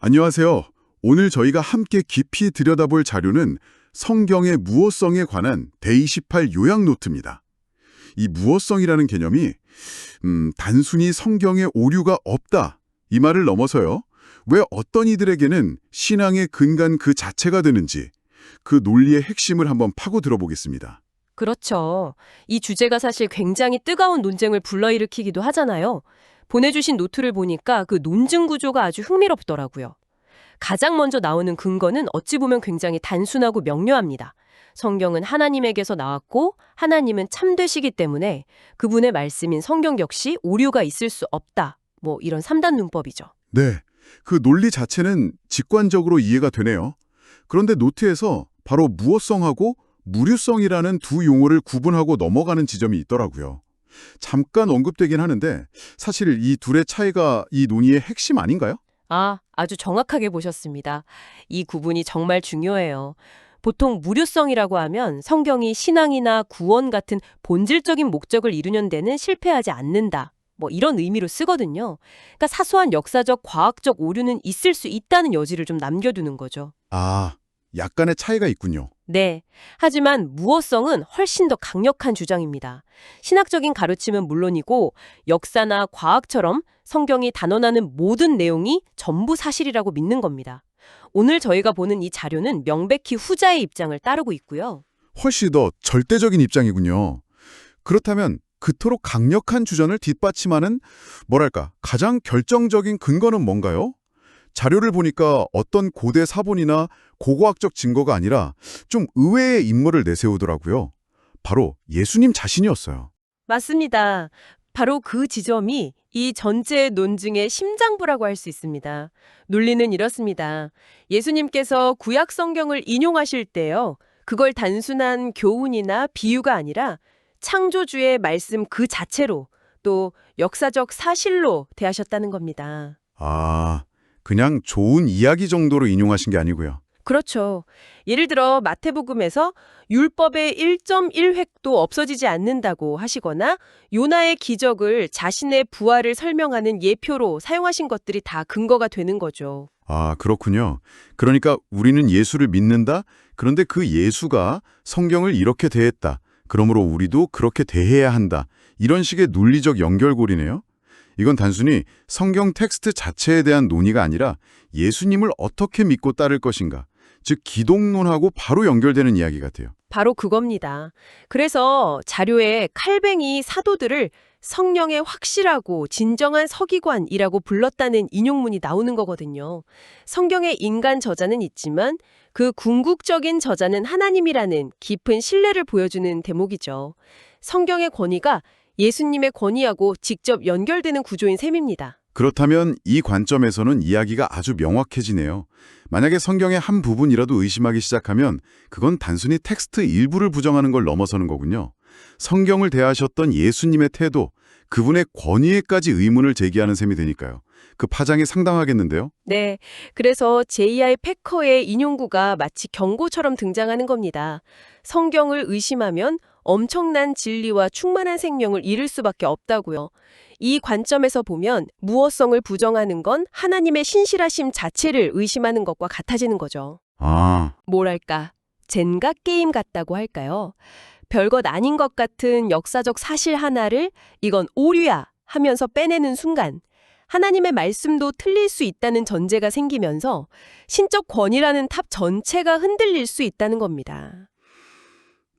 안녕하세요. 오늘 저희가 함께 깊이 들여다볼 자료는 성경의 무어성에 관한 데28 요약 노트입니다. 이 무어성이라는 개념이 단순히 성경에 오류가 없다 이 말을 넘어서요. 왜 어떤 이들에게는 신앙의 근간 그 자체가 되는지 그 논리의 핵심을 한번 파고 들어보겠습니다. 그렇죠. 이 주제가 사실 굉장히 뜨거운 논쟁을 불러일으키기도 하잖아요. 보내주신 노트를 보니까 그 논증 구조가 아주 흥미롭더라고요. 가장 먼저 나오는 근거는 어찌 보면 굉장히 단순하고 명료합니다. 성경은 하나님에게서 나왔고 하나님은 참되시기 때문에 그분의 말씀인 성경 역시 오류가 있을 수 없다. 뭐 이런 3단 문법이죠. 네, 그 논리 자체는 직관적으로 이해가 되네요. 그런데 노트에서 바로 무어성하고 무류성이라는 두 용어를 구분하고 넘어가는 지점이 있더라고요. 잠깐 언급되긴 하는데 사실 이 둘의 차이가 이 논의의 핵심 아닌가요? 아주 정확하게 보셨습니다. 이 구분이 정말 중요해요. 보통 무료성이라고 하면 성경이 신앙이나 구원 같은 본질적인 목적을 이루는 데는 실패하지 않는다. 뭐 이런 의미로 쓰거든요. 그러니까 사소한 역사적, 과학적 오류는 있을 수 있다는 여지를 좀 남겨두는 거죠. 아, 약간의 차이가 있군요. 네. 하지만 무어성은 훨씬 더 강력한 주장입니다. 신학적인 가르침은 물론이고 역사나 과학처럼 성경이 단언하는 모든 내용이 전부 사실이라고 믿는 겁니다. 오늘 저희가 보는 이 자료는 명백히 후자의 입장을 따르고 있고요. 훨씬 더 절대적인 입장이군요. 그렇다면 그토록 강력한 주장을 뒷받침하는 뭐랄까 가장 결정적인 근거는 뭔가요? 자료를 보니까 어떤 고대 사본이나 고고학적 증거가 아니라 좀 의외의 인물을 내세우더라고요. 바로 예수님 자신이었어요. 맞습니다. 바로 그 지점이 이 전체 논증의 심장부라고 할 수 있습니다. 논리는 이렇습니다. 예수님께서 구약 성경을 인용하실 때요. 그걸 단순한 교훈이나 비유가 아니라 창조주의 말씀 그 자체로 또 역사적 사실로 대하셨다는 겁니다. 아, 그냥 좋은 이야기 정도로 인용하신 게 아니고요. 그렇죠. 예를 들어 마태복음에서 율법의 1.1획도 없어지지 않는다고 하시거나 요나의 기적을 자신의 부활을 설명하는 예표로 사용하신 것들이 다 근거가 되는 거죠. 아, 그렇군요. 그러니까 우리는 예수를 믿는다? 그런데 그 예수가 성경을 이렇게 대했다. 그러므로 우리도 그렇게 대해야 한다. 이런 식의 논리적 연결고리네요. 이건 단순히 성경 텍스트 자체에 대한 논의가 아니라 예수님을 어떻게 믿고 따를 것인가, 즉 기독론하고 바로 연결되는 이야기 같아요. 바로 그겁니다. 그래서 자료에 칼뱅이 사도들을 성령의 확실하고 진정한 서기관이라고 불렀다는 인용문이 나오는 거거든요. 성경의 인간 저자는 있지만 그 궁극적인 저자는 하나님이라는 깊은 신뢰를 보여주는 대목이죠. 성경의 권위가 예수님의 권위하고 직접 연결되는 구조인 셈입니다. 그렇다면 이 관점에서는 이야기가 아주 명확해지네요. 만약에 성경의 한 부분이라도 의심하기 시작하면 그건 단순히 텍스트 일부를 부정하는 걸 넘어서는 거군요. 성경을 대하셨던 예수님의 태도, 그분의 권위에까지 의문을 제기하는 셈이 되니까요. 그 파장이 상당하겠는데요? 네, 그래서 J.I. 패커의 인용구가 마치 경고처럼 등장하는 겁니다. 성경을 의심하면 엄청난 진리와 충만한 생명을 잃을 수밖에 없다고요. 이 관점에서 보면 무어성을 부정하는 건 하나님의 신실하심 자체를 의심하는 것과 같아지는 거죠. 아, 뭐랄까, 젠가 게임 같다고 할까요? 별것 아닌 것 같은 역사적 사실 하나를 이건 오류야 하면서 빼내는 순간 하나님의 말씀도 틀릴 수 있다는 전제가 생기면서 신적 권위라는 탑 전체가 흔들릴 수 있다는 겁니다.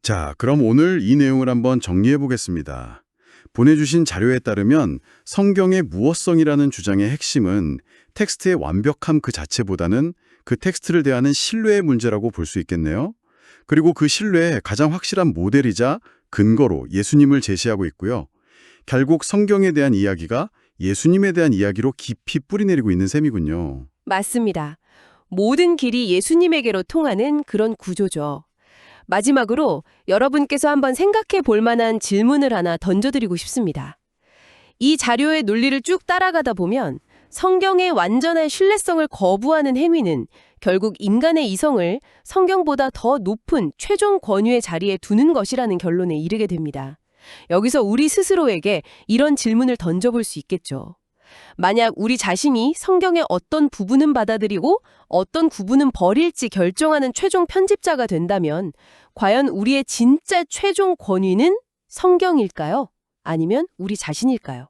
자, 그럼 오늘 이 내용을 한번 정리해 보겠습니다. 보내주신 자료에 따르면 성경의 무어성이라는 주장의 핵심은 텍스트의 완벽함 그 자체보다는 그 텍스트를 대하는 신뢰의 문제라고 볼 수 있겠네요. 그리고 그 신뢰의 가장 확실한 모델이자 근거로 예수님을 제시하고 있고요. 결국 성경에 대한 이야기가 예수님에 대한 이야기로 깊이 뿌리내리고 있는 셈이군요. 맞습니다. 모든 길이 예수님에게로 통하는 그런 구조죠. 마지막으로 여러분께서 한번 생각해 볼 만한 질문을 하나 던져드리고 싶습니다. 이 자료의 논리를 쭉 따라가다 보면 성경의 완전한 신뢰성을 거부하는 행위는 결국 인간의 이성을 성경보다 더 높은 최종 권위의 자리에 두는 것이라는 결론에 이르게 됩니다. 여기서 우리 스스로에게 이런 질문을 던져볼 수 있겠죠. 만약 우리 자신이 성경의 어떤 부분은 받아들이고 어떤 부분은 버릴지 결정하는 최종 편집자가 된다면 과연 우리의 진짜 최종 권위는 성경일까요? 아니면 우리 자신일까요?